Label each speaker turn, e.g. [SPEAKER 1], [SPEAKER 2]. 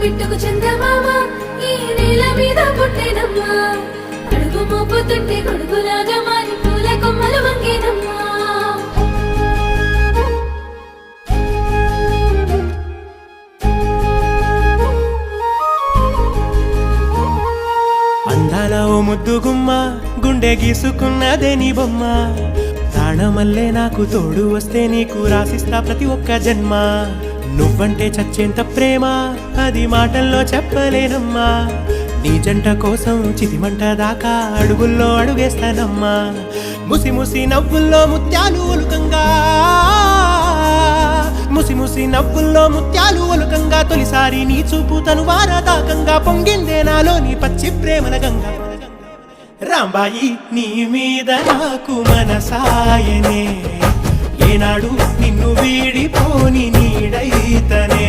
[SPEAKER 1] బిట్టుకు చందమామ ఈ నేల మీద పుట్టేనమ్మా అడుగు మోపుతుంటే కొడుకులాగా మారి పూల కొమ్మలు వంగేనమ్మా
[SPEAKER 2] అందాల ఓ ముద్దు గుమ్మ గుండె గీసుకున్నదే నీ బొమ్మ ప్రాణమల్లే నాకు తోడు వస్తే నీకు రాసిస్తా ప్రతి ఒక్క జన్మ నువ్వంటే చచ్చేంత ప్రేమ అది మాటల్లో చెప్పలేనమ్మా నీ జంట కోసం చితిమంట దాకా అడుగుల్లో అడుగేస్తానమ్మా ముసి ముసి నవ్వుల్లో ముత్యాలు ఒలుకంగా ముసి ముసి నవ్వుల్లో ముత్యాలు ఒలుకంగా తొలిసారి నీ చూపు తను వారదాకంగా పొంగిందే నాలో నీ పచ్చి ప్రేమల గంగా రాంబాయి నీ మీద నాకు మనసాయనే ఏనాడు నిన్ను వీడిపోని నీడైతనే